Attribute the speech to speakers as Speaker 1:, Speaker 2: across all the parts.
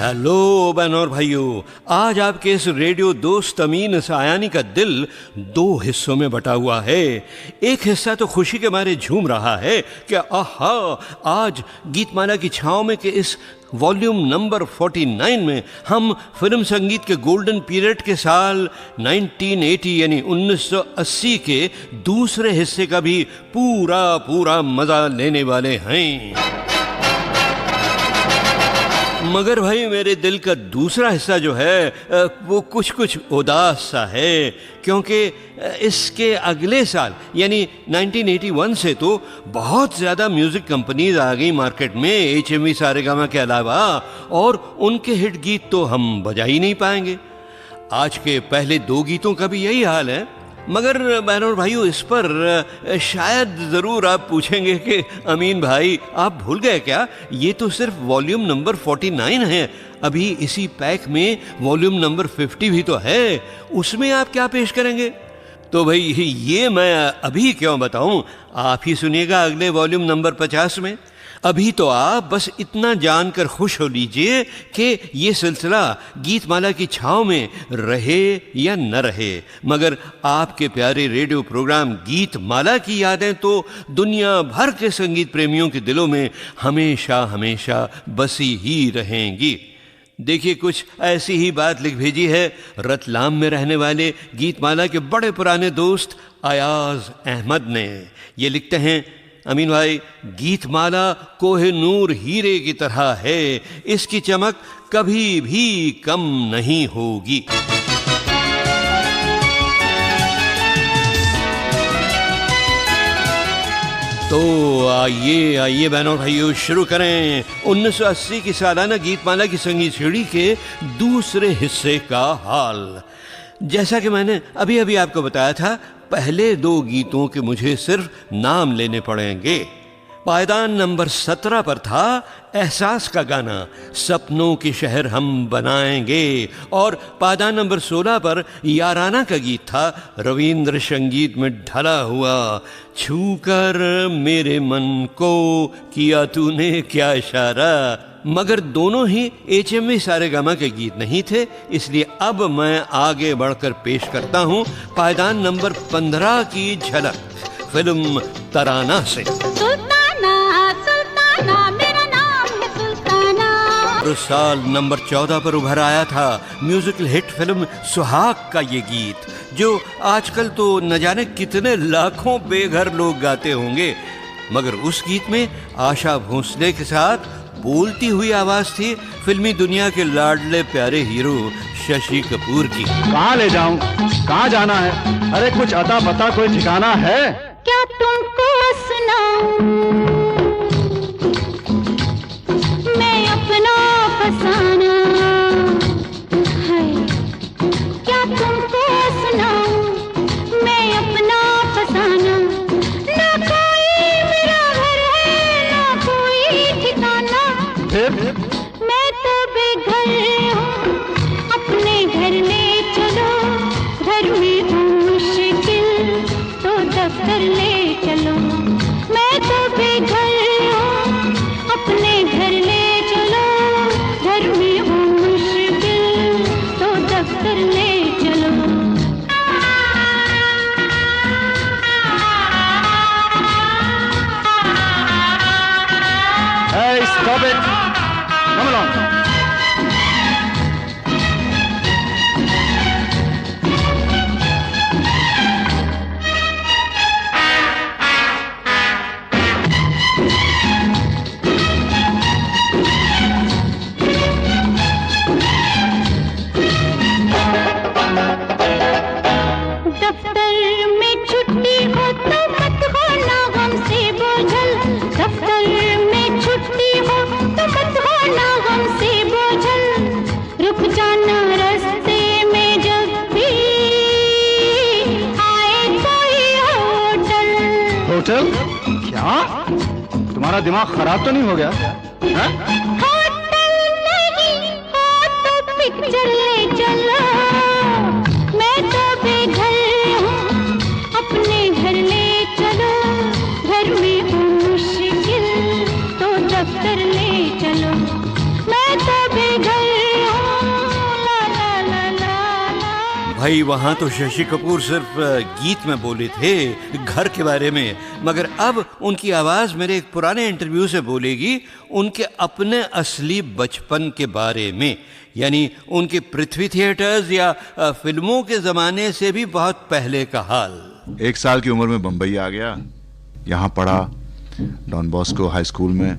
Speaker 1: Hello बहनों और भाइयों, आज आपके इस रेडियो दोस्त अमीन सायानी का दिल दो हिस्सों में बटा हुआ है। एक हिस्सा तो खुशी के मारे झूम रहा है कि आहा, आज गीतमाला की छाँव में के इस वॉल्यूम नंबर 49 में हम फिल्म संगीत के गोल्डन पीरियड के साल 1980 यानी 1980 के दूसरे हिस्से का भी पूरा मजा लेने वाले हैं। मगर भाई मेरे दिल का दूसरा हिस्सा जो है वो कुछ उदास सा है, क्योंकि इसके अगले साल यानी 1981 से तो बहुत ज़्यादा म्यूज़िक कंपनीज आ गई मार्केट में HMV सारेगामा के अलावा, और उनके हिट गीत तो हम बजा ही नहीं पाएंगे। आज के पहले दो गीतों का भी यही हाल है। मगर बहनों और भाइयों, इस पर शायद ज़रूर आप पूछेंगे कि अमीन भाई आप भूल गए क्या, ये तो सिर्फ वॉल्यूम नंबर 49 है, अभी इसी पैक में वॉल्यूम नंबर 50 भी तो है, उसमें आप क्या पेश करेंगे? तो भाई ये मैं अभी क्यों बताऊं, आप ही सुनिएगा अगले वॉल्यूम नंबर 50 में। अभी तो आप बस इतना जानकर खुश हो लीजिए कि ये सिलसिला गीतमाला की छाँव में रहे या न रहे, मगर आपके प्यारे रेडियो प्रोग्राम गीतमाला की यादें तो दुनिया भर के संगीत प्रेमियों के दिलों में हमेशा बसी ही रहेंगी। देखिए, कुछ ऐसी ही बात लिख भेजी है रतलाम में रहने वाले गीतमाला के बड़े पुराने दोस्त अयाज अहमद ने। ये लिखते हैं, अमीन भाई, गीतमाला कोहिनूर हीरे की तरह है, इसकी चमक कभी भी कम नहीं होगी। तो आइए बहनों भाइयों, शुरू करें 1980 की सालाना गीतमाला की संगीत सीढ़ी के दूसरे हिस्से का हाल। जैसा कि मैंने अभी आपको बताया था, पहले दो गीतों के मुझे सिर्फ नाम लेने पड़ेंगे। पायदान नंबर 17 पर था एहसास का गाना सपनों के शहर हम बनाएंगे, और पायदान नंबर 16 पर याराना का गीत था रविंद्र संगीत में ढला हुआ छूकर मेरे मन को किया तूने क्या इशारा। मगर दोनों ही HMV सारेगामा के गीत नहीं थे, इसलिए अब मैं आगे बढ़कर पेश करता हूँ पायदान नंबर 15 की झलक फिल्म तराना से।
Speaker 2: सुल्ताना सुल्ताना मेरा नाम है सुल्ताना।
Speaker 1: और साल नंबर 14 पर उभर आया था म्यूजिकल हिट फिल्म सुहाग का ये गीत, जो आजकल तो न जाने कितने लाखों बेघर लोग गाते होंगे, मगर उस गीत में आशा भोसले के साथ बोलती हुई आवाज थी फिल्मी दुनिया के लाडले प्यारे हीरो शशि कपूर की।
Speaker 3: कहाँ ले जाऊं, कहाँ जाना है, अरे कुछ अता पता कोई ठिकाना है?
Speaker 2: क्या तुमको सुनाऊं मैं अपना फसाना है, क्या तुमको सुनाऊं मैं अपना फसाना, ना कोई मेरा घर है ना कोई ठिकाना, मैं तो बेघर हूँ अपने घर ले चलो, घर में हूँ मुश्किल तो दफ्तर ले चलो, मैं तो बेघर हूँ अपने घर ले चलो, घर में हूँ मुश्किल तो दफ्तर ले चलो।
Speaker 3: Hey, stop it! Come along.
Speaker 2: दफ्तर में छुट्टी हो तो मत होना हमसे बोझल, दफ्तर में छुट्टी हो तो मत होना हमसे बोझल, रुक जाना रास्ते में जब भी आए कोई होटल।
Speaker 3: होटल? क्या? तुम्हारा दिमाग खराब तो नहीं हो गया? हाँ?
Speaker 2: होटल नहीं हो तो पिक्चर ले चलो, मैं तो बेघर हूँ अपने घर ले चलो, घर में हूँ मुश्किल तो दफ्तर ले चलो, मैं तो बेघर
Speaker 1: भाई वहाँ तो शशि कपूर सिर्फ गीत में बोले थे, घर के बारे में, मगर अब उनकी आवाज़ मेरे एक पुराने इंटरव्यू से बोलेगी उनके अपने असली बचपन के बारे में, यानी उनके पृथ्वी थिएटर्स या फिल्मों के ज़माने से भी बहुत पहले का हाल।
Speaker 4: 1 साल की उम्र में बम्बई आ गया, यहाँ पढ़ा डॉन बॉस्को हाई स्कूल में,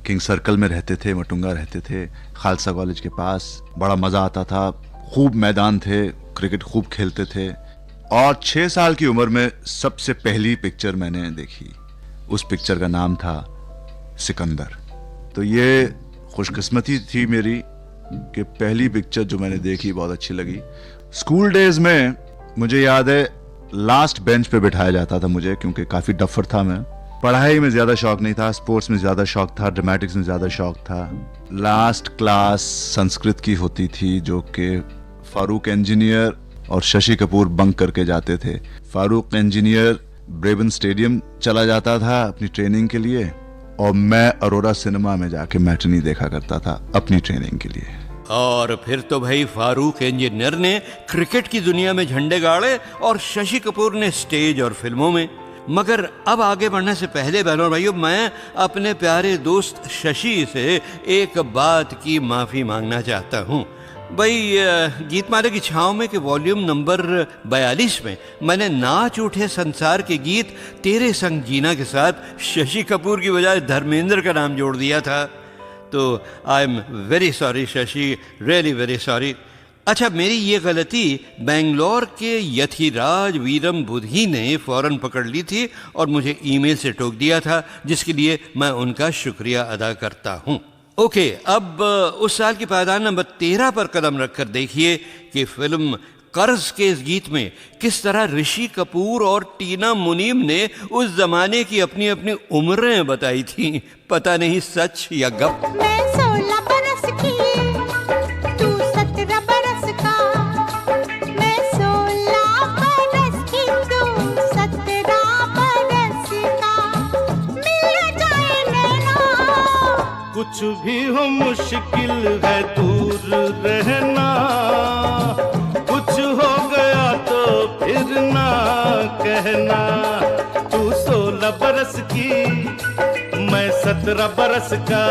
Speaker 4: किंग सर्कल में रहते थे, मटुंगा रहते थे, खालसा कॉलेज के पास। बड़ा मज़ा आता था, खूब मैदान थे, क्रिकेट खूब खेलते थे। और 6 साल की उम्र में सबसे पहली पिक्चर मैंने देखी, उस पिक्चर का नाम था सिकंदर। तो ये खुशकिस्मती थी मेरी कि पहली पिक्चर जो मैंने देखी बहुत अच्छी लगी। स्कूल डेज में मुझे याद है लास्ट बेंच पे बिठाया जाता था मुझे, क्योंकि काफ़ी डफर था मैं। पढ़ाई में ज़्यादा शौक नहीं था, स्पोर्ट्स में ज़्यादा शौक था, ड्रामेटिक्स में ज़्यादा शौक था। लास्ट क्लास संस्कृत की होती थी जो कि फारूक इंजीनियर और शशि कपूर बंक करके जाते थे। फारूक इंजीनियर ब्रेबन स्टेडियम चला जाता था अपनी ट्रेनिंग के लिए, और मैं अरोरा सिनेमा में जाके मैटिनी देखा करता था अपनी ट्रेनिंग के लिए।
Speaker 1: और फिर तो भाई फारूक इंजीनियर ने क्रिकेट की दुनिया में झंडे गाड़े और शशि कपूर ने स्टेज और फिल्मों में। मगर अब आगे बढ़ने से पहले बहनों और भाइयों, मैं अपने प्यारे दोस्त शशि से एक बात की माफ़ी मांगना चाहता हूँ। भाई गीतमाला की छाँव में के वॉल्यूम नंबर 42 में मैंने नाच उठे संसार के गीत तेरे संग जीना के साथ शशि कपूर की बजाय धर्मेंद्र का नाम जोड़ दिया था। तो I am very sorry Shashi, really very sorry. अच्छा, मेरी ये गलती बेंगलोर के यथिराज वीरम बुधी ने फ़ौरन पकड़ ली थी और मुझे ईमेल से टोक दिया था, जिसके लिए मैं उनका शुक्रिया अदा करता हूँ। ओके, अब उस साल की पायदान नंबर 13 पर कदम रखकर देखिए कि फिल्म कर्ज के इस गीत में किस तरह ऋषि कपूर और टीना मुनीम ने उस जमाने की अपनी अपनी उम्रें बताई थी। पता नहीं सच या गप।
Speaker 2: मैं 16 बरस की, तू 17 बरस का। मैं 16 बरस की, तू 17 बरस का। मिल जाए नैना।
Speaker 5: कुछ भी हो मुश्किल है दूर रहना, कुछ हो गया तो फिर ना कहना। तू 16 बरस की, मैं 17 बरस का।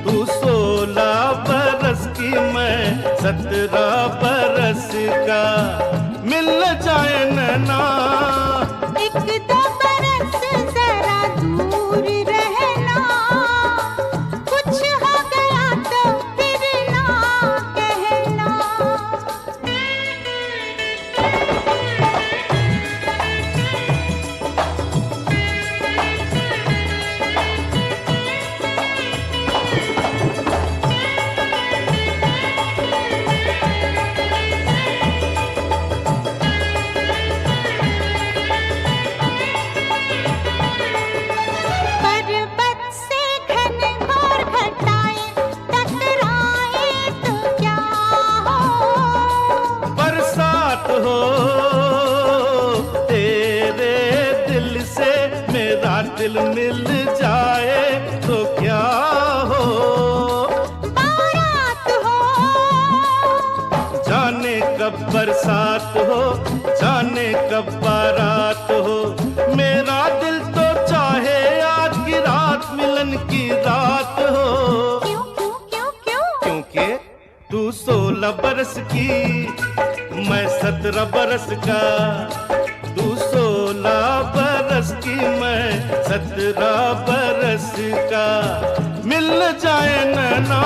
Speaker 5: तू 16 बरस की, मैं 17 बरस का। मिल जाए नैना।
Speaker 2: एक दो बरस जरा दूर रहना, कुछ हो गया तो फिर ना कहना। पर्वत से घनघोर घटाएं टकराए तो क्या हो।
Speaker 5: बरसात हो तेरे दिल से, मेरा दिल मिल जाए तो क्या हो।
Speaker 2: बारात हो,
Speaker 5: जाने कब बरसात हो, जाने कब बारात हो। मेरा दिल तो चाहे आज की रात मिलन की रात हो।
Speaker 2: क्यों क्यों क्यों क्यों?
Speaker 5: क्योंकि तू 16 बरस की, मैं 17 बरस का। तू 16 बरस की, मैं 17 बरस का। मिल जाए नैना।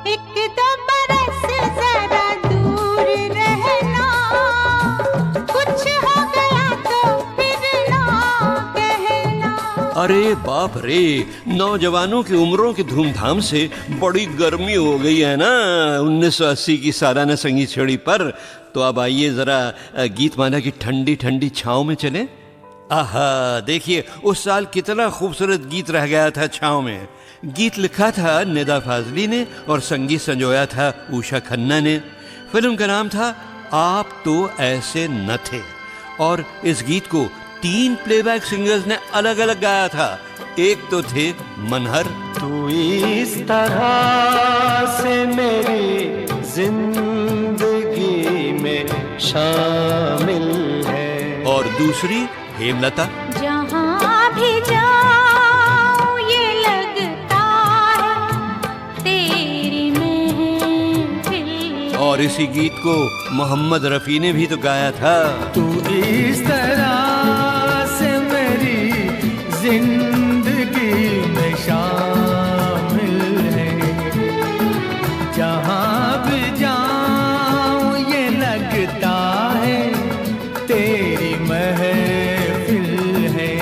Speaker 2: एक दो बरस जरा दूर रहना, कुछ हो गया तो फिर ना कहना।
Speaker 1: अरे बाप रे, नौजवानों की उम्रों की धूमधाम से बड़ी गर्मी हो गई है ना 1980 की सालाना संगीत छड़ी पर। तो अब आइए जरा गीतमाला की ठंडी ठंडी छाँव में चलें। आहा, देखिए उस साल कितना खूबसूरत गीत रह गया था छाँव में। गीत लिखा था निदा फाजली ने और संगीत संजोया था उषा खन्ना ने। फिल्म का नाम था आप तो ऐसे न थे, और इस गीत को 3 प्लेबैक सिंगर्स ने अलग अलग गाया था। एक तो थे मनहर।
Speaker 6: तू इस तरह से मेरी जिंदगी में
Speaker 5: शामिल है।
Speaker 1: और दूसरी हेमलता,
Speaker 2: जहाँ भी जाऊं ये लगता है तेरी महफिल।
Speaker 1: और इसी गीत को मोहम्मद रफ़ी ने भी तो गाया था।
Speaker 5: तू इस तरह से मेरी जिंदगी में शामिल है, जहाँ भी जाऊं ये लगता है तेरी महफिल है।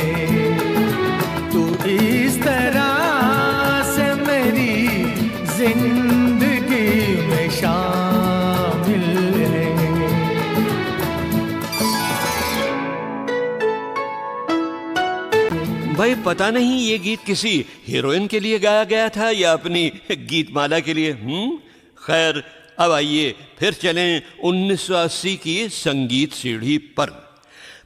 Speaker 5: तू इस तरह से मेरी जिंदगी में शामिल है।
Speaker 1: भाई पता नहीं ये गीत किसी हीरोइन के लिए गाया गया था या अपनी गीतमाला के लिए। खैर, अब आइए फिर चलें 1980 की संगीत सीढ़ी पर।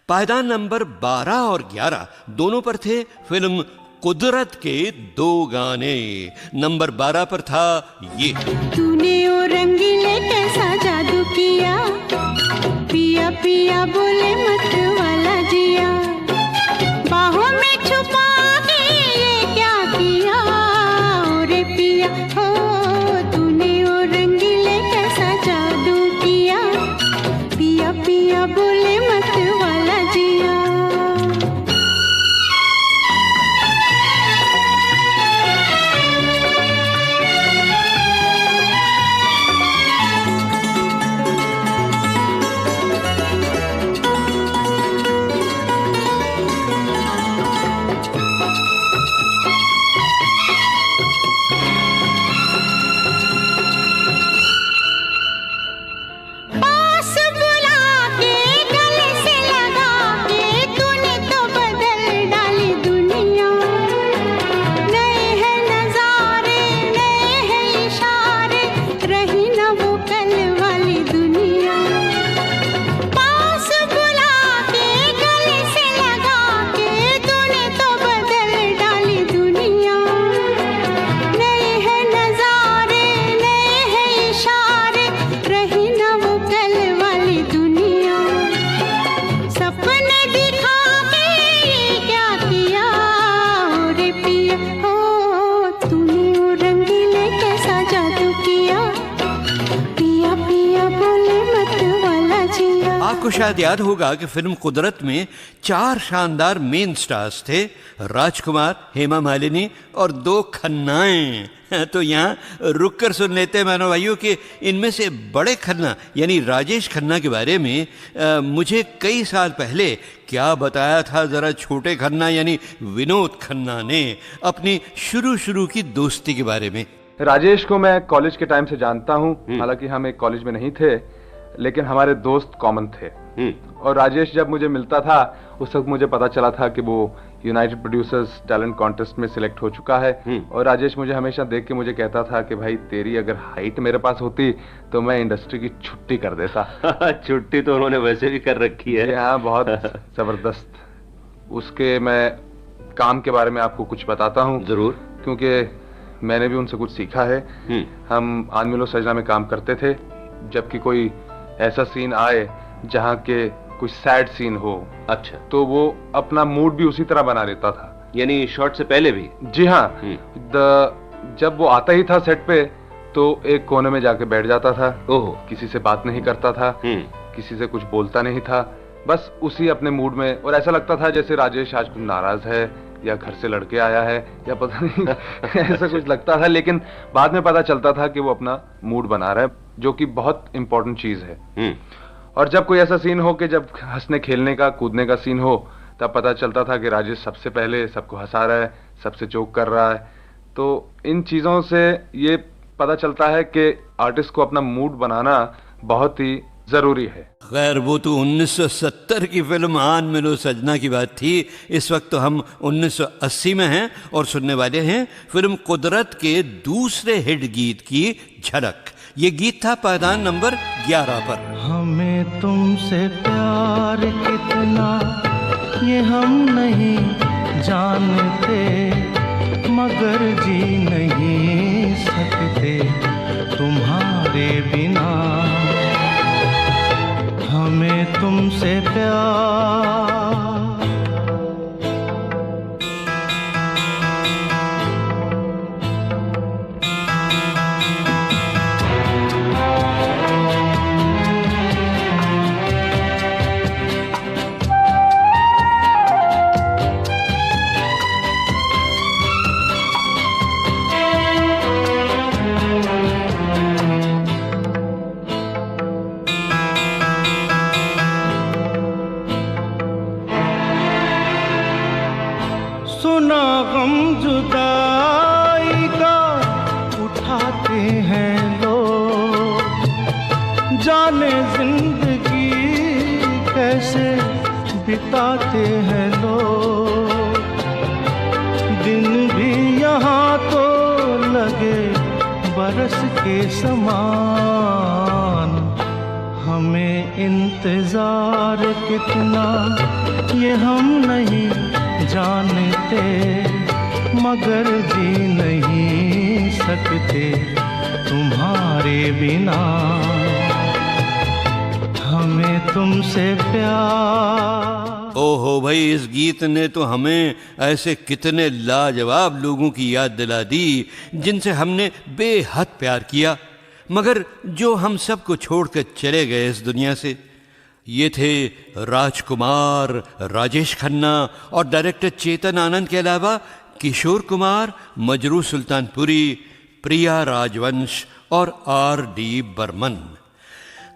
Speaker 1: पायदान नंबर 12 और 11 दोनों पर थे फिल्म कुदरत के दो गाने। नंबर 12 पर था ये,
Speaker 2: तूने ओ रंगीले कैसा जादू किया, पिया पिया बोले मत वाला जिया, बाहों में छुपा के ये क्या किया रे पिया हो। तूने ओ रंगीले कैसा जादू किया, पिया पिया बोले मत वाला जिया। पास बुला के गले से लगा के तूने तो बदल डाली दुनिया। नए हैं नजारे, नए हैं इशारे, रही न वो कल वाली दुनिया। पास बुला के गले से लगा के तूने तो बदल डाली दुनिया। नए हैं नजारे, नए हैं इशारे, रही न वो कल वाली दुनिया। सपने दिखा के ये क्या किया रे पिया हो। तूने वो रंगीले कैसा जादू किया, पिया पिया बोले मत वाला जिया।
Speaker 1: आपको शायद याद होगा कि फिल्म कुदरत में 4 शानदार मेन स्टार्स थे, राजकुमार, हेमा मालिनी और 2 खन्नाएं। तो यहाँ रुक कर सुन लेते हैं मानो भाइयों कि इनमें से बड़े खन्ना यानी राजेश खन्ना के बारे में मुझे कई साल पहले क्या बताया था जरा छोटे खन्ना यानी विनोद खन्ना ने अपनी शुरू की दोस्ती के बारे में।
Speaker 3: राजेश को मैं कॉलेज के टाइम से जानता हूँ, हालांकि हम एक कॉलेज में नहीं थे, लेकिन हमारे दोस्त कॉमन थे। और राजेश जब मुझे मिलता था उस वक्त मुझे पता चला था कि वो यूनाइटेड प्रोड्यूसर्स टैलेंट कॉन्टेस्ट में सिलेक्ट हो चुका है। और राजेश मुझे हमेशा देख के मुझे कहता था कि भाई तेरी अगर हाइट मेरे पास होती तो मैं इंडस्ट्री की छुट्टी कर देता।
Speaker 6: छुट्टी तो उन्होंने वैसे भी कर रखी है।
Speaker 3: हाँ, बहुत जबरदस्त। उसके मैं काम के बारे में आपको कुछ बताता हूँ
Speaker 6: जरूर,
Speaker 3: क्योंकि मैंने भी उनसे कुछ सीखा है। हम आज मिलो सजना में काम करते थे, जबकि कोई ऐसा सीन आए जहाँ के कुछ सैड सीन हो,
Speaker 6: अच्छा,
Speaker 3: तो वो अपना मूड भी उसी तरह बना लेता था।
Speaker 6: यानी शॉट से पहले भी?
Speaker 3: जी हाँ। जब वो आता ही था सेट पे तो एक कोने में जाके बैठ जाता था।
Speaker 6: ओह,
Speaker 3: किसी से बात नहीं करता था, किसी से कुछ बोलता नहीं था, बस उसी अपने मूड में। और ऐसा लगता था जैसे राजेश आज कुछ नाराज है या घर से लड़के आया है या पता नहीं ऐसा कुछ लगता था। लेकिन बाद में पता चलता था कि वो अपना मूड बना रहा है, जो कि बहुत इंपॉर्टेंट चीज है। और जब कोई ऐसा सीन हो कि जब हंसने खेलने का कूदने का सीन हो, तब पता चलता था कि राजेश सबसे पहले सबको हंसा रहा है, सबसे जोक कर रहा है। तो इन चीजों से ये पता चलता है कि आर्टिस्ट को अपना मूड बनाना बहुत ही जरूरी है।
Speaker 1: खैर, वो तो 1970 की फिल्म आन मिलो सजना की बात थी। इस वक्त तो हम 1980 में हैं और सुनने वाले हैं फिल्म कुदरत के दूसरे हिट गीत की झलक। ये गीत था पायदान नंबर 11 पर।
Speaker 5: हमें तुमसे प्यार कितना ये हम नहीं जानते, मगर जी नहीं सकते तुम्हारे बिना। हम हमें तुमसे प्यार। सुना गम जुदाई का उठाते हैं लोग, जाने जिंदगी कैसे बिताते हैं लोग। दिन भी यहाँ तो लगे बरस के समान, हमें इंतजार कितना ये हम नहीं जानते, मगर जी नहीं सकते तुम्हारे बिना, हमें तुमसे प्यार।
Speaker 1: ओहो भाई, इस गीत ने तो हमें ऐसे कितने लाजवाब लोगों की याद दिला दी जिनसे हमने बेहद प्यार किया, मगर जो हम सबको छोड़कर चले गए इस दुनिया से। ये थे राजकुमार, राजेश खन्ना और डायरेक्टर चेतन आनंद के अलावा किशोर कुमार, मजरू सुल्तानपुरी, प्रिया राजवंश और R.D. बर्मन।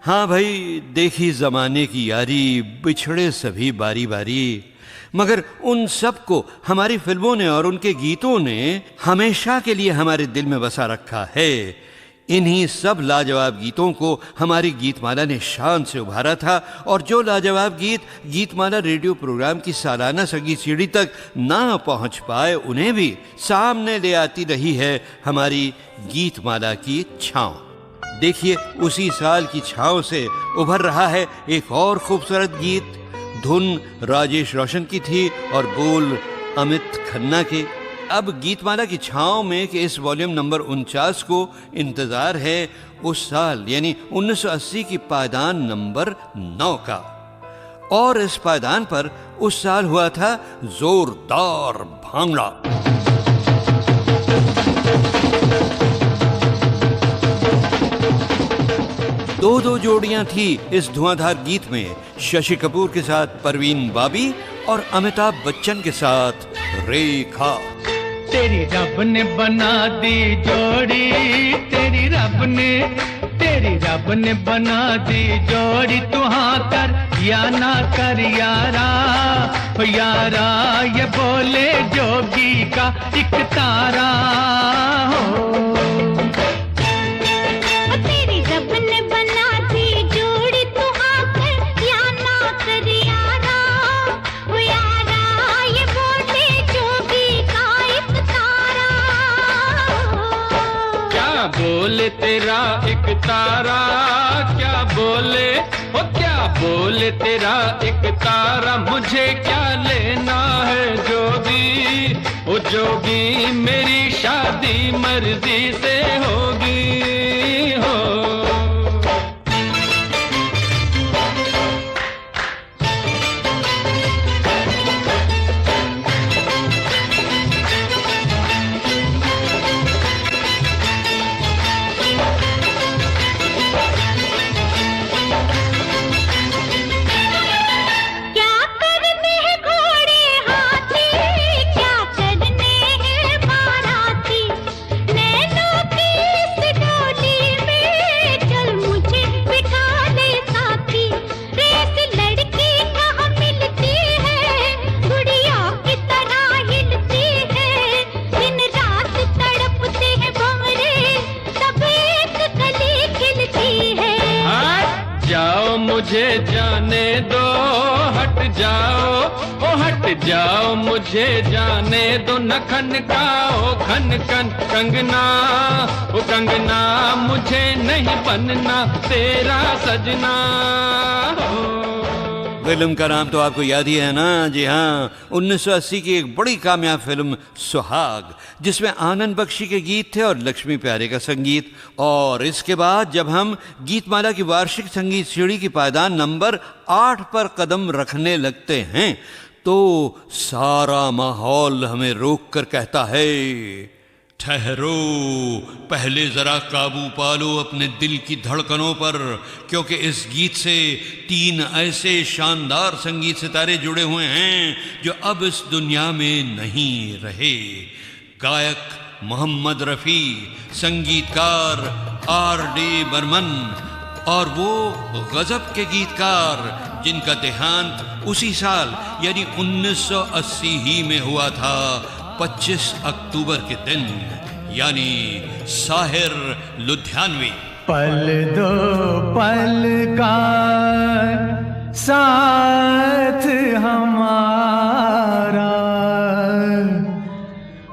Speaker 1: हाँ भाई, देखी जमाने की यारी, बिछड़े सभी बारी बारी, मगर उन सब को हमारी फिल्मों ने और उनके गीतों ने हमेशा के लिए हमारे दिल में बसा रखा है। इन्हीं सब लाजवाब गीतों को हमारी गीतमाला ने शान से उभारा था, और जो लाजवाब गीत गीतमाला रेडियो प्रोग्राम की सालाना संगीत सीढ़ी तक ना पहुंच पाए, उन्हें भी सामने ले आती रही है हमारी गीतमाला की छाँव। देखिए, उसी साल की छाँव से उभर रहा है एक और खूबसूरत गीत। धुन राजेश रोशन की थी और बोल अमित खन्ना के। अब गीतमाला की छाँव में कि इस वॉल्यूम नंबर 49 को इंतज़ार है उस साल यानी 1980 की पायदान नंबर 9 का, और इस पायदान पर उस साल हुआ था जोरदार भांगड़ा। दो जोड़ियां थी इस धुआंधार गीत में, शशि कपूर के साथ परवीन बाबी और अमिताभ बच्चन के साथ रेखा।
Speaker 5: तेरी रब ने बना दी जोड़ी, तेरी रब ने बना दी जोड़ी, तू हाँ कर या ना कर यारा, यारा ये बोले जोगी का एक तारा हो। बोले तेरा एक तारा, क्या बोले ओ क्या बोले तेरा एक तारा, मुझे क्या लेना है जोगी, ओ जोगी मेरी शादी मर्जी से होगी हो। मुझे जाने दो, हट जाओ ओ हट जाओ, मुझे जाने दो, न खनकाओ खन खन कंगना, ओ कंगना मुझे नहीं बनना तेरा सजना हो।
Speaker 1: फिल्म का नाम तो आपको याद ही है ना? जी हाँ, 1980 की एक बड़ी कामयाब फिल्म सुहाग, जिसमें आनंद बख्शी के गीत थे और लक्ष्मी प्यारे का संगीत। और इसके बाद जब हम गीतमाला की वार्षिक संगीत सीढ़ी की पायदान नंबर 8 पर कदम रखने लगते हैं तो सारा माहौल हमें रोक कर कहता है, ठहरो, पहले जरा काबू पालो अपने दिल की धड़कनों पर, क्योंकि इस गीत से 3 ऐसे शानदार संगीत सितारे जुड़े हुए हैं जो अब इस दुनिया में नहीं रहे। गायक मोहम्मद रफ़ी, संगीतकार R.D. बर्मन और वो गजब के गीतकार जिनका देहांत उसी साल यानी 1980 ही में हुआ था, 25 अक्टूबर के दिन, यानी साहिर लुधियानवी।
Speaker 5: पल दो पल का साथ हमारा।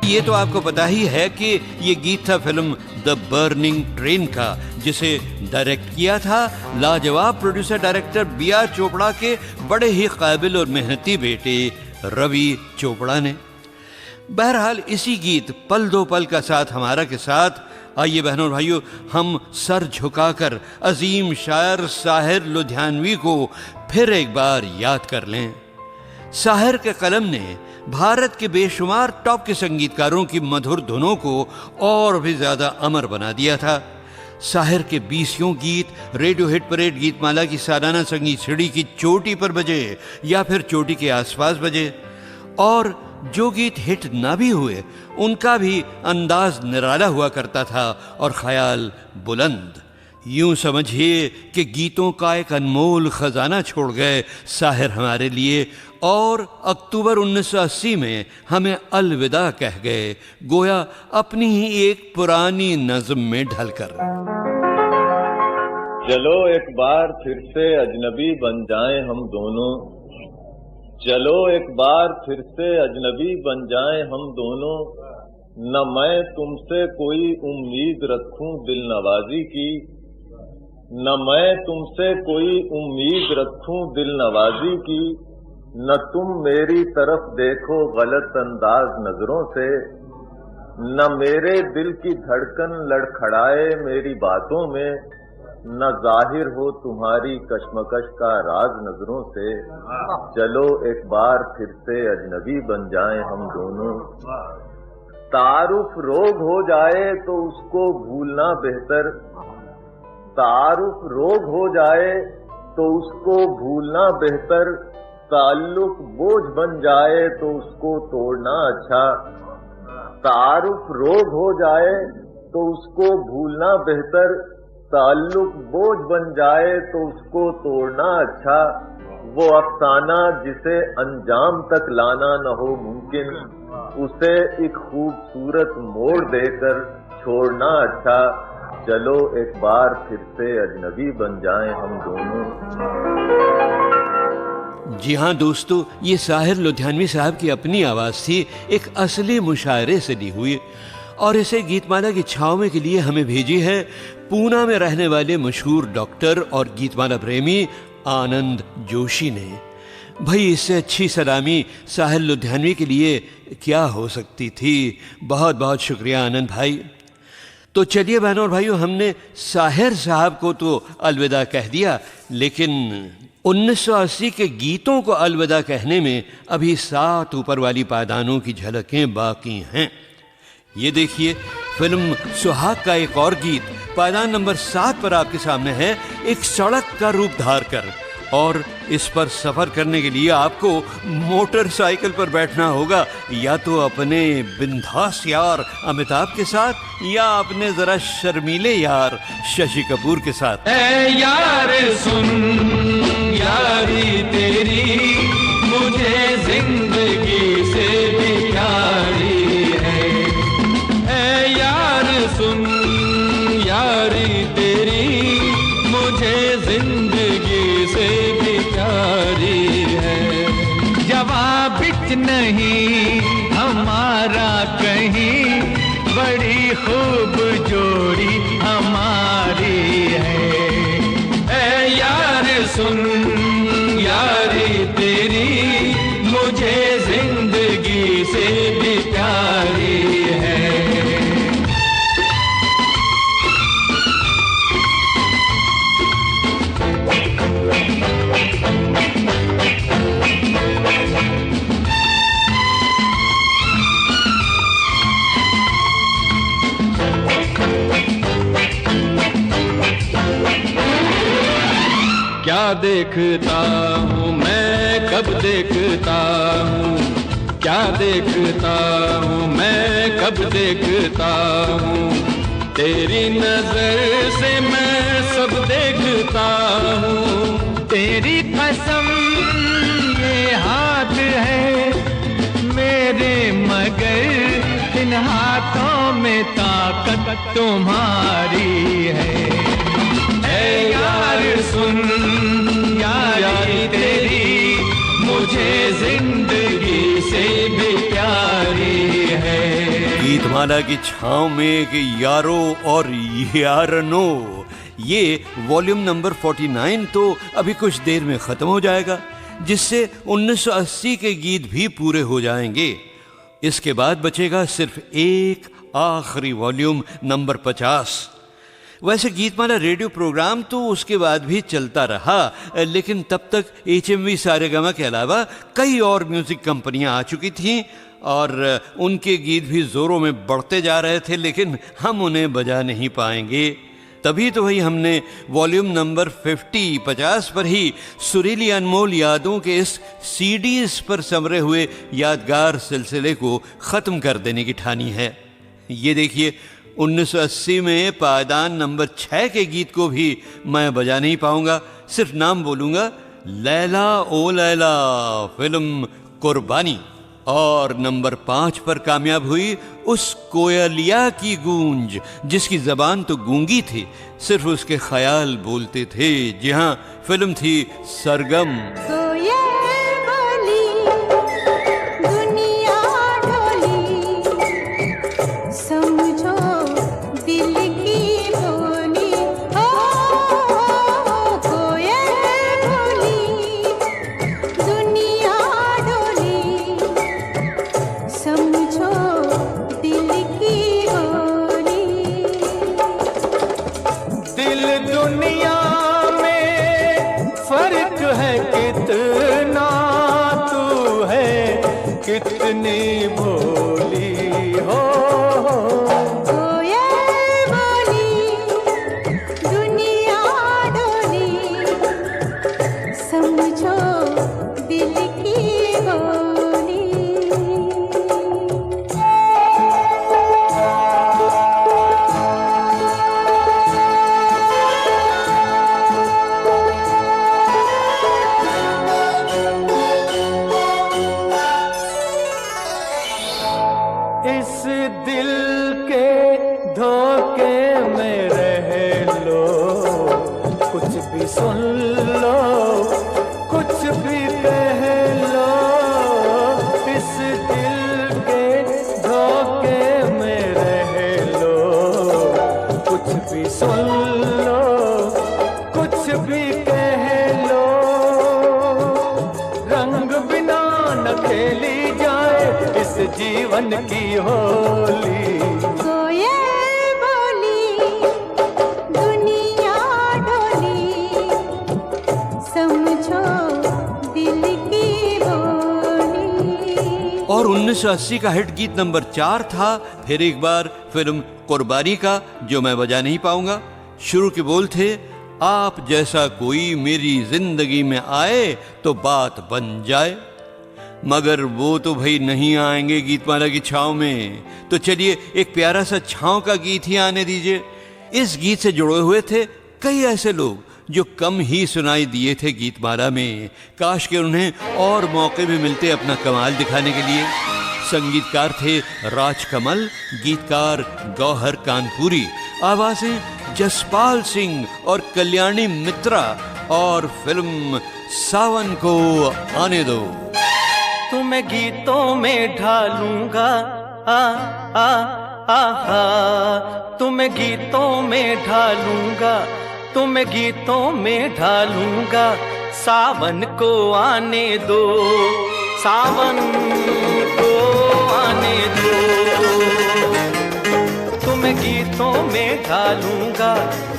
Speaker 1: ये तो आपको पता ही है कि ये गीत था फिल्म द बर्निंग ट्रेन का, जिसे डायरेक्ट किया था लाजवाब प्रोड्यूसर डायरेक्टर B.R. चोपड़ा के बड़े ही काबिल और मेहनती बेटे रवि चोपड़ा ने। बहरहाल इसी गीत पल दो पल का साथ हमारा के साथ आइए बहनों और भाइयों, हम सर झुकाकर अजीम शायर साहिर लुधियानवी को फिर एक बार याद कर लें। साहिर के कलम ने भारत के बेशुमार टॉप के संगीतकारों की मधुर धुनों को और भी ज़्यादा अमर बना दिया था। साहिर के 20 गीत रेडियो हिट परेड गीतमाला की सालाना संगीत सीढ़ी की चोटी पर बजे या फिर चोटी के आसपास बजे, और जो गीत हिट ना भी हुए उनका भी अंदाज निराला हुआ करता था और ख्याल बुलंद। यूं समझिए कि गीतों का एक अनमोल खजाना छोड़ गए साहिर हमारे लिए, और अक्टूबर 1980 में हमें अलविदा कह गए, गोया अपनी ही एक पुरानी नज़्म में ढलकर।
Speaker 7: चलो एक बार फिर से अजनबी बन जाएं हम दोनों, चलो एक बार फिर से अजनबी बन जाएं हम दोनों, न मैं तुमसे कोई उम्मीद रखूं दिल नवाजी की, न मैं तुमसे कोई उम्मीद रखूं दिल नवाजी की, न तुम मेरी तरफ देखो गलत अंदाज नजरों से, न मेरे दिल की धड़कन लड़खड़ाए मेरी बातों में, न जाहिर हो तुम्हारी कश्मकश का राज नजरों से। चलो एक बार फिर से अजनबी बन जाएं हम दोनों। तारुफ रोग हो जाए तो उसको भूलना बेहतर, तारुफ रोग हो जाए तो उसको भूलना बेहतर, ताल्लुक बोझ बन जाए तो उसको तोड़ना अच्छा। तारुफ रोग हो जाए तो उसको भूलना बेहतर, ताल्लुक बोझ बन जाए तो उसको तोड़ना अच्छा। वो अफसाना जिसे अंजाम तक लाना न हो मुमकिन, उसे एक खूबसूरत मोड़ देकर छोड़ना अच्छा। चलो एक बार फिर से अजनबी बन जाएं हम दोनों।
Speaker 1: जी हाँ दोस्तों, ये साहिर लुधियानवी साहब की अपनी आवाज़ थी, एक असली मुशायरे से ली हुई, और इसे गीतमाला की छाँव में के लिए हमें भेजी है पूना में रहने वाले मशहूर डॉक्टर और गीतमाला प्रेमी आनंद जोशी ने। भाई इससे अच्छी सलामी साहिर लुधियानवी के लिए क्या हो सकती थी। बहुत बहुत शुक्रिया आनंद भाई। तो चलिए बहनों और भाइयों, हमने साहिर साहब को तो अलविदा कह दिया, लेकिन 1980 के गीतों को अलविदा कहने में अभी 7 ऊपर वाली पायदानों की झलकें बाकी हैं। ये देखिए, फिल्म सुहाग का एक और गीत पायदान नंबर 7 पर आपके सामने है, एक सड़क का रूप धार कर, और इस पर सफ़र करने के लिए आपको मोटरसाइकिल पर बैठना होगा, या तो अपने बिंदास यार अमिताभ के साथ या अपने ज़रा शर्मीले यार शशि कपूर के साथ।
Speaker 5: ऐ यार सुन यारी तेरी मुझे जिंदगी से भी प्यारी है, ऐ यार सुन यारी तेरी मुझे जिंदगी से भी प्यारी है। जवाब नहीं हमारा कहीं, बड़ी खूब जोड़ी हमारी है। ऐ यार सुन यारी तेरी मुझे जिंदगी से भी प्यारी है। क्या देखता हूँ मैं, कब देखता हूँ, क्या देखता हूँ मैं, कब देखता हूँ, तेरी नजर से मैं सब देखता हूँ। तेरी कसम ये हाथ है मेरे, मगर इन हाथों में ताकत तुम्हारी है। यार सुन, यारी तेरी मुझे जिंदगी से भी प्यारी है।
Speaker 1: गीतमाला की छांव में कि यारो और यारनो, ये वॉल्यूम नंबर 49 तो अभी कुछ देर में खत्म हो जाएगा, जिससे 1980 के गीत भी पूरे हो जाएंगे। इसके बाद बचेगा सिर्फ एक आखिरी वॉल्यूम नंबर 50। वैसे गीतमाला रेडियो प्रोग्राम तो उसके बाद भी चलता रहा, लेकिन तब तक HMV सारेगामा के अलावा कई और म्यूजिक कंपनियां आ चुकी थीं और उनके गीत भी जोरों में बढ़ते जा रहे थे, लेकिन हम उन्हें बजा नहीं पाएंगे। तभी तो भाई हमने वॉल्यूम नंबर 50 पर ही सुरीली अनमोल यादों के इस CDs पर समरे हुए यादगार सिलसिले को ख़त्म कर देने की ठानी है। ये देखिए, 1980 में पायदान नंबर 6 के गीत को भी मैं बजा नहीं पाऊंगा, सिर्फ नाम बोलूंगा, लैला ओ लैला फिल्म कुर्बानी। और नंबर 5 पर कामयाब हुई उस कोयलिया की गूंज, जिसकी जबान तो गूंगी थी, सिर्फ उसके ख्याल बोलते थे। जी हाँ, फिल्म थी सरगम।
Speaker 5: कितनी भोली हो,
Speaker 2: कोयल बोली दुनिया डोली, समझो दिल की बोली।
Speaker 5: इस दिल के धोखे में रह लो, कुछ भी सुन लो, कुछ भी कह लो। इस दिल के धोखे में रह लो, कुछ भी सुन लो, कुछ भी कह लो। रंग बिना न खेली जाए इस जीवन की होली।
Speaker 2: कोयल बोली दुनिया डोली, समझो दिल की बोली।
Speaker 1: और 1980 का हिट गीत नंबर 4 था फिर एक बार फिल्म कुर्बानी का, जो मैं बजा नहीं पाऊंगा। शुरू के बोल थे, आप जैसा कोई मेरी जिंदगी में आए तो बात बन जाए। मगर वो तो भाई नहीं आएंगे गीतमाला की छांव में, तो चलिए एक प्यारा सा छांव का गीत ही आने दीजिए। इस गीत से जुड़े हुए थे कई ऐसे लोग जो कम ही सुनाई दिए थे गीतमाला में, काश के उन्हें और मौके भी मिलते अपना कमाल दिखाने के लिए। संगीतकार थे राजकमल, गीतकार गौहर कानपुरी, आवाजें जसपाल सिंह और कल्याणी मित्रा, और फिल्म सावन को आने दो।
Speaker 5: तुम्हें गीतों में ढालूंगा, आ आ आहा, तुम्हें गीतों में ढालूंगा, तुम्हें गीतों में ढालूंगा, सावन को आने दो, सावन को आने दो, तुम्हें गीतों में ढालूंगा,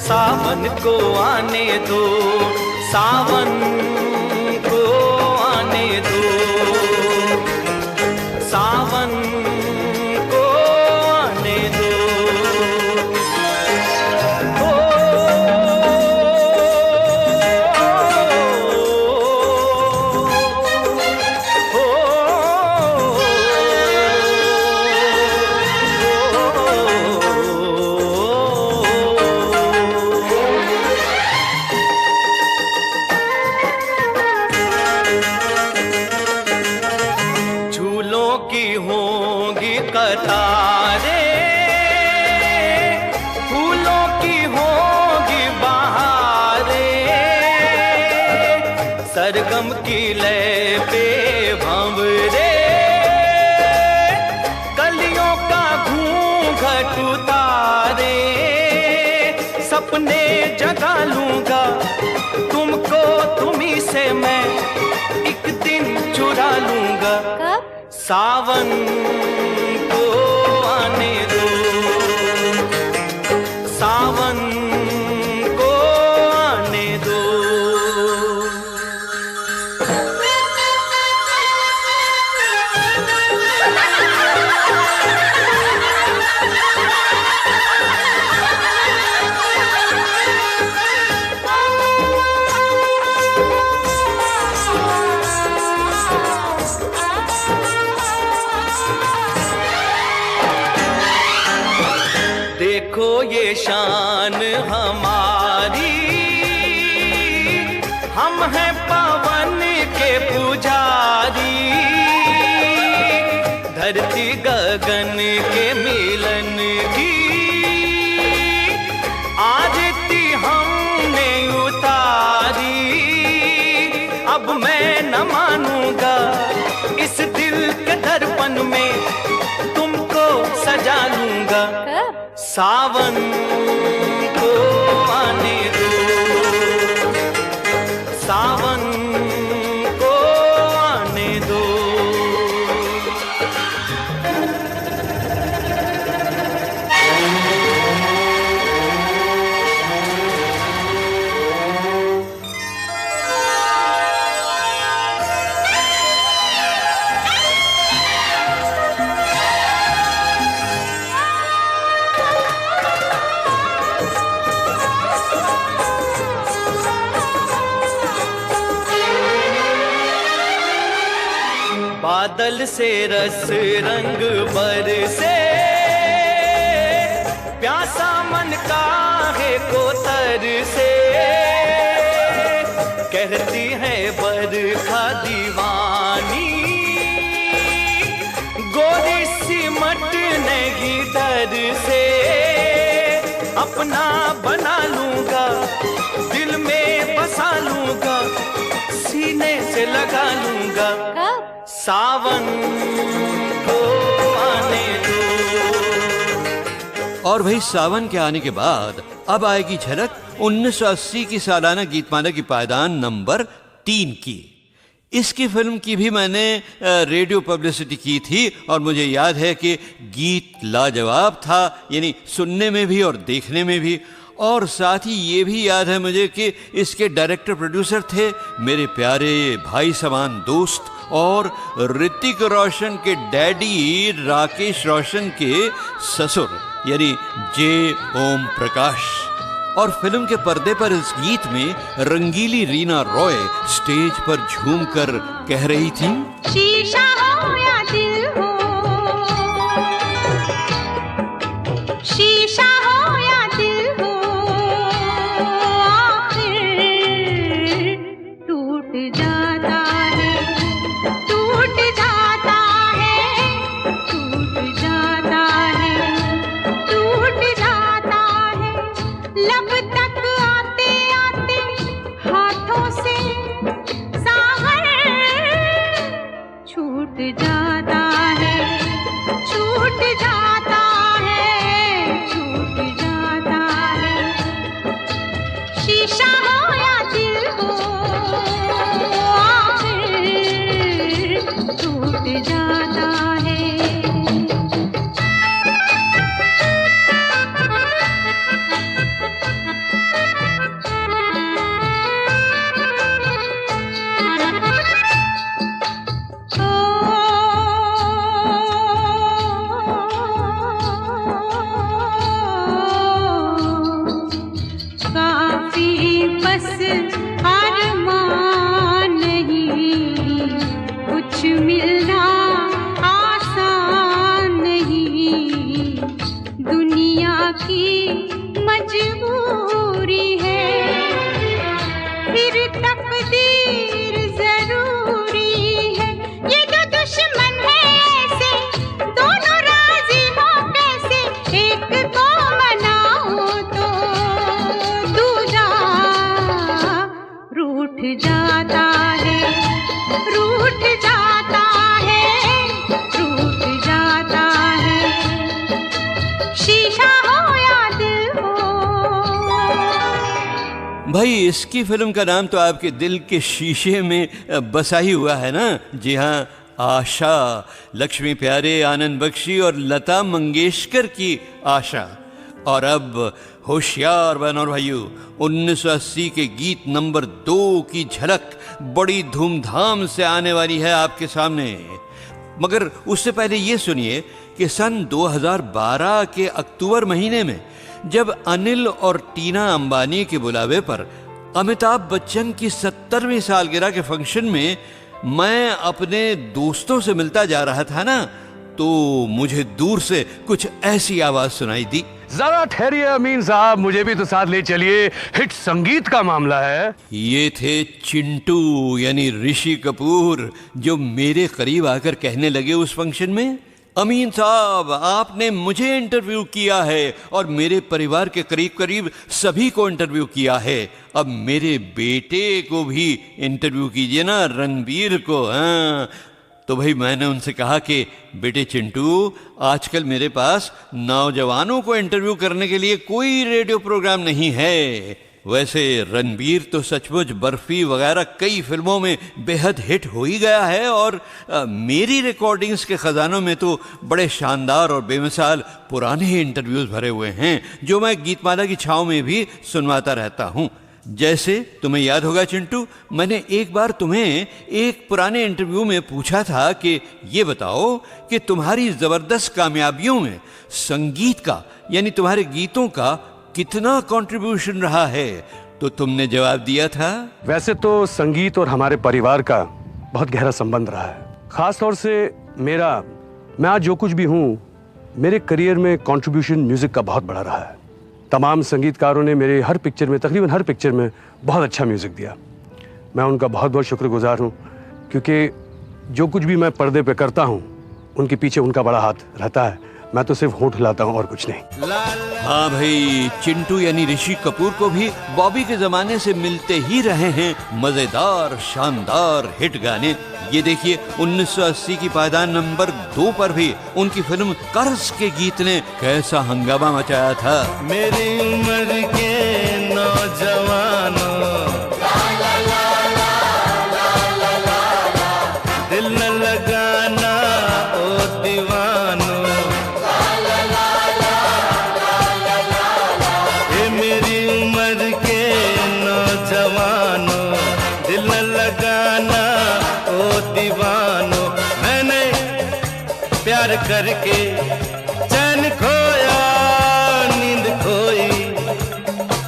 Speaker 5: सावन को आने दो, सावन को आने दो, सावन को आने दो। सरगम की लय पे भंवरे, कलियों का घूंघट उतारे, सपने जगा लूंगा तुमको, तुम्ही से मैं एक दिन चुरा लूंगा। सावन को आने दो, सावन को आने दो। देखो ये शान हमारी, हम हैं पवन के पुजारी, धरती गगन के मिलन की आरती हमने उतारी। अब मैं न मानूंगा इस दिल के दर्पण में, तुमको सजा लूंगा। सावन को आने दो, सावन को आने दो। बादल से रस रंग बरसे, प्यासा मन काहे को तरसे, कहती है बरखा दीवानी, गोरी सिमट नहीं डर से। अपना बना लूंगा, दिल में बसा लूंगा, सीने से लगा लूंगा। सावन को आने दो।
Speaker 1: और भाई सावन के आने के बाद अब आएगी झलक 1980 की सालाना गीतमाला की पायदान नंबर 3 की। इसकी फिल्म की भी मैंने रेडियो पब्लिसिटी की थी और मुझे याद है कि गीत लाजवाब था, यानी सुनने में भी और देखने में भी। और साथ ही ये भी याद है मुझे कि इसके डायरेक्टर प्रोड्यूसर थे मेरे प्यारे भाई समान दोस्त और ऋतिक रोशन के डैडी राकेश रोशन के ससुर यानी जे ओम प्रकाश। और फिल्म के पर्दे पर इस गीत में रंगीली रीना रॉय स्टेज पर झूमकर कह रही थी,
Speaker 2: शीशा हो या दिल हो, शीशा हो या दिल हो, आखिर टूट जाता है, टूट जाता है, टूट जाता है, टूट जाता है। लब तक आते आते हाथों से सागर छूट जाता है, छूट जाता है, छूट जाता है। शीशा हो या दिल हो, जाता है। काफी बस अरमान नहीं, कुछ मिलना आसान नहीं, दुनिया की मजबूरी है, फिर तकदीर जरूरी है। ये दो दुश्मन है ऐसे, दोनों राजी हो कैसे, एक को मनाओ तो दूजा रूठ जाता है, रूठ जाता है, रूठ जाता है, शीशा हो या दिल हो।
Speaker 1: भाई इसकी फिल्म का नाम तो आपके दिल के शीशे में बसा ही हुआ है ना। जी हाँ, आशा, लक्ष्मी प्यारे, आनंद बख्शी और लता मंगेशकर की आशा। और अब होशियार बहनों और भाइयों, 1980 के गीत नंबर 2 की झलक बड़ी धूमधाम से आने वाली है आपके सामने। मगर उससे पहले ये सुनिए कि सन 2012 के अक्टूबर महीने में जब अनिल और टीना अंबानी के बुलावे पर अमिताभ बच्चन की 70वीं सालगिरह के फंक्शन में मैं अपने दोस्तों से मिलता जा रहा था ना, तो मुझे दूर से कुछ ऐसी आवाज सुनाई दी।
Speaker 8: जरा ठहरिए अमीन साहब, मुझे भी तो साथ ले चलिए, हिट संगीत का मामला है।
Speaker 1: ये थे चिंटू यानी ऋषि कपूर, जो मेरे करीब आकर कहने लगे उस फंक्शन में, अमीन साहब आपने मुझे इंटरव्यू किया है और मेरे परिवार के करीब करीब सभी को इंटरव्यू किया है, अब मेरे बेटे को भी इंटरव्यू कीजिए ना, रणबीर को। हाँ, तो भाई मैंने उनसे कहा कि बेटे चिंटू, आजकल मेरे पास नौजवानों को इंटरव्यू करने के लिए कोई रेडियो प्रोग्राम नहीं है। वैसे रणबीर तो सचमुच बर्फी वगैरह कई फिल्मों में बेहद हिट हो ही गया है, और मेरी रिकॉर्डिंग्स के खजानों में तो बड़े शानदार और बेमिसाल पुराने इंटरव्यूज भरे हुए हैं, जो मैं गीतमाला की छाँव में भी सुनवाता रहता हूँ। जैसे तुम्हें याद होगा चिंटू, मैंने एक बार तुम्हें एक पुराने इंटरव्यू में पूछा था कि ये बताओ कि तुम्हारी ज़बरदस्त कामयाबियों में संगीत का यानी तुम्हारे गीतों का कितना कंट्रीब्यूशन रहा है, तो तुमने जवाब दिया था,
Speaker 8: वैसे तो संगीत और हमारे परिवार का बहुत गहरा संबंध रहा है। खास तौर से मैं आज जो कुछ भी हूँ, मेरे करियर में कंट्रीब्यूशन म्यूजिक का बहुत बड़ा रहा है। तमाम संगीतकारों ने मेरे हर पिक्चर में, तकरीबन हर पिक्चर में बहुत अच्छा म्यूजिक दिया। मैं उनका बहुत बहुत शुक्रगुजार हूँ, क्योंकि जो कुछ भी मैं पर्दे पे करता हूँ, उनके पीछे उनका बड़ा हाथ रहता है। मैं तो सिर्फ होंठ हिलाता हूँ और कुछ नहीं।
Speaker 1: हाँ भाई, चिंटू यानी ऋषि कपूर को भी बॉबी के जमाने से मिलते ही रहे हैं मजेदार शानदार हिट गाने। ये देखिए 1980 की पायदान नंबर 2 पर भी उनकी फिल्म कर्ज के गीत ने कैसा हंगामा मचाया था।
Speaker 5: मेरी उम्र के नौजवानों, दिल न लगाना ओ दीवानो, ये मेरी उम्र के नौजवानों, दिल न लगाना ओ दीवानो, मैंने प्यार करके चैन खोया, नींद खोई,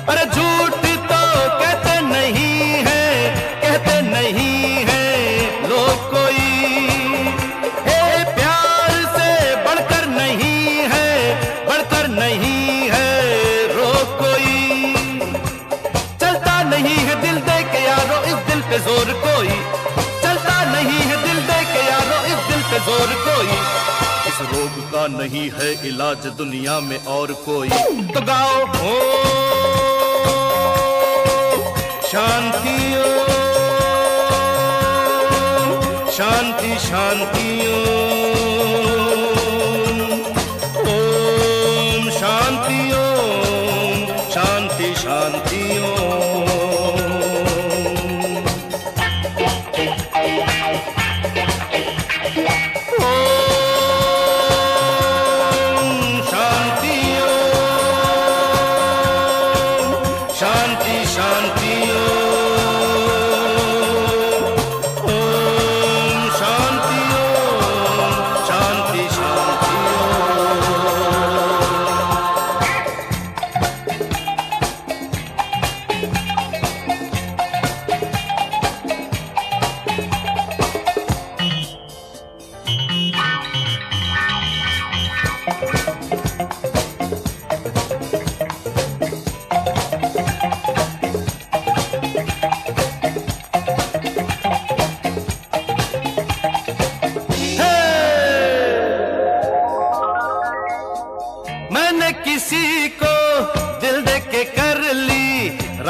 Speaker 5: अरे झूठ तो कहते नहीं है, कहते नहीं है लोग कोई, हे प्यार से बढ़कर नहीं है, बढ़कर नहीं है रोग कोई, चलता नहीं है दिल दे के यारो इस दिल पे जोर कोई, चलता नहीं है दिल दे के यारो इस दिल पे जोर कोई, इस रोग का नहीं है इलाज दुनिया में और कोई, तो गाओ हो शांति ओम, शांति शांति ओम, शांति ओम, शांति शांति ओम।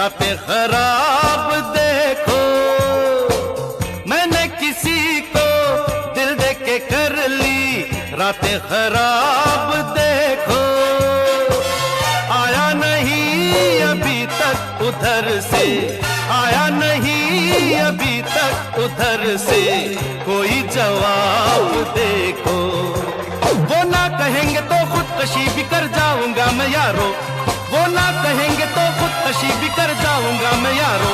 Speaker 5: रातें खराब देखो, मैंने किसी को दिल दे के कर ली रातें खराब देखो। आया नहीं अभी तक उधर से, आया नहीं अभी तक उधर से कोई जवाब देखो। वो ना कहेंगे तो खुदकशी भी कर जाऊंगा मैं यारो, वो ना कहेंगे तो खुदकशी भी कर जाऊंगा मैं यारो।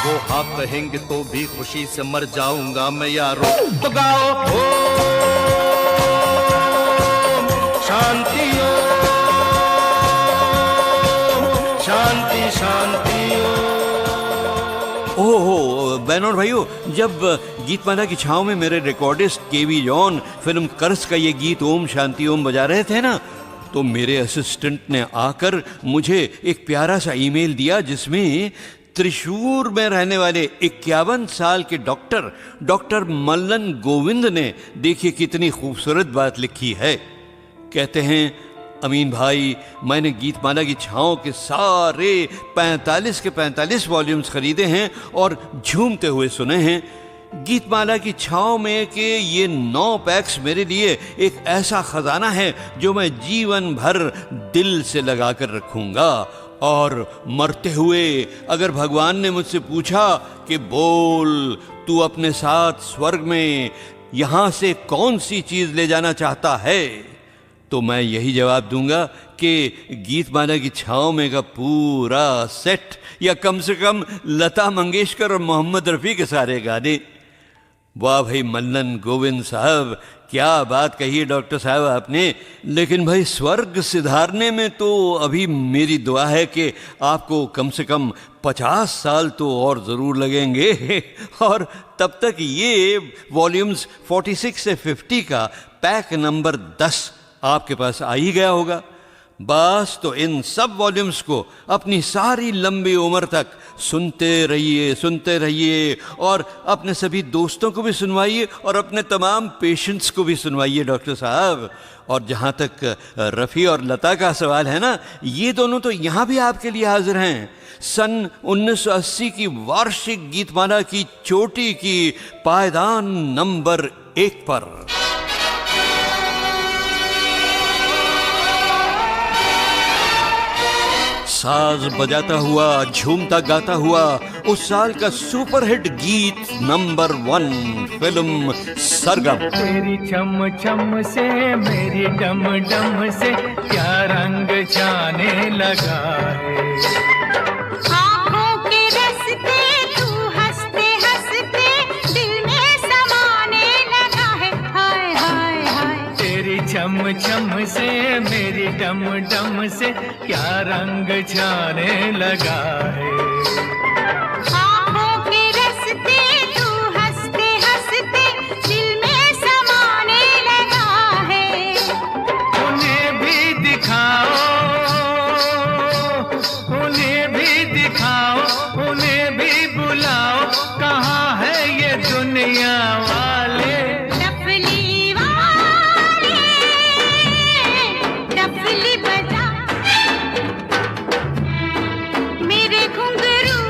Speaker 5: वो हाँ कहेंगे तो भी खुशी से मर जाऊंगा मैं यारो। तो गाओ ओम शांति ओम शांति शांति
Speaker 1: ओहो बहनों और भाइयों, जब गीतमाला की छांव में मेरे रिकॉर्डिस्ट केवी जॉन फिल्म कर्ज का ये गीत ओम शांति ओम बजा रहे थे ना, तो मेरे असिस्टेंट ने आकर मुझे एक प्यारा सा ईमेल दिया जिसमें त्रिशूर में रहने वाले 51 साल के डॉक्टर मल्लन गोविंद ने देखिए कितनी खूबसूरत बात लिखी है। कहते हैं, अमीन भाई, मैंने गीतमाला की छांव के सारे 45 के 45 वॉल्यूम्स खरीदे हैं और झूमते हुए सुने हैं। गीतमाला की छांव में के ये 9 पैक्स मेरे लिए एक ऐसा खजाना है जो मैं जीवन भर दिल से लगा कर रखूंगा। और मरते हुए अगर भगवान ने मुझसे पूछा कि बोल तू अपने साथ स्वर्ग में यहां से कौन सी चीज ले जाना चाहता है, तो मैं यही जवाब दूंगा कि गीतमाला की छांव में का पूरा सेट, या कम से कम लता मंगेशकर और मोहम्मद रफ़ी के सारे गाने। वाह भाई मल्लन गोविंद साहब, क्या बात कही है डॉक्टर साहब आपने। लेकिन भाई स्वर्ग सिधारने में तो अभी मेरी दुआ है कि आपको कम से कम 50 साल तो और ज़रूर लगेंगे। और तब तक ये वॉल्यूम्स 46 से 50 का पैक नंबर 10 आपके पास आ ही गया होगा। बस तो इन सब वॉल्यूम्स को अपनी सारी लंबी उम्र तक सुनते रहिए और अपने सभी दोस्तों को भी सुनवाइए और अपने तमाम पेशेंट्स को भी सुनवाइए डॉक्टर साहब। और जहाँ तक रफ़ी और लता का सवाल है ना, ये दोनों तो यहाँ भी आपके लिए हाजिर हैं। सन 1980 की वार्षिक गीतमाला की चोटी की पायदान नंबर 1 पर। साज बजाता हुआ, झूमता गाता हुआ उस साल का सुपरहिट गीत नंबर 1, फिल्म सरगम।
Speaker 5: तेरी चम चम से मेरी डम डम से क्या रंग जाने लगा है।
Speaker 2: आँखों के रस्ते तू हंसते हंसते दिल में समाने लगा है। हाय हाय हाय।
Speaker 5: तेरी चम चम से मेरी डम डम से क्या रंग जाने लगा है।
Speaker 2: आँखों के रस्ते तू हंसते हंसते दिल में समाने लगा है।
Speaker 5: उन्हें भी दिखाओ, उन्हें भी दिखाओ, उन्हें भी बुलाओ, कहाँ है ये दुनिया वाले।
Speaker 2: डफली वाले डफली बजा, मेरे घुंघरू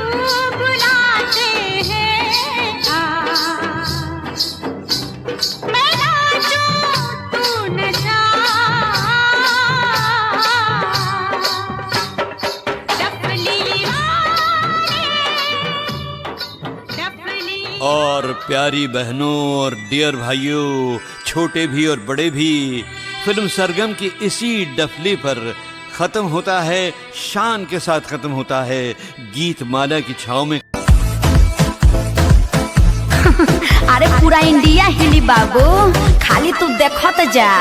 Speaker 2: बुलाते हैं। मैं नाचूं तू नचा, डफली वाले डफली।
Speaker 1: और प्यारी बहनों और डियर भाइयों, छोटे भी और बड़े भी, फिल्म सरगम की इसी डफली पर खत्म होता है, शान के साथ खत्म होता है गीतमाला की छांव में।
Speaker 9: अरे पूरा इंडिया हिली बाबू, खाली तू देखत जा।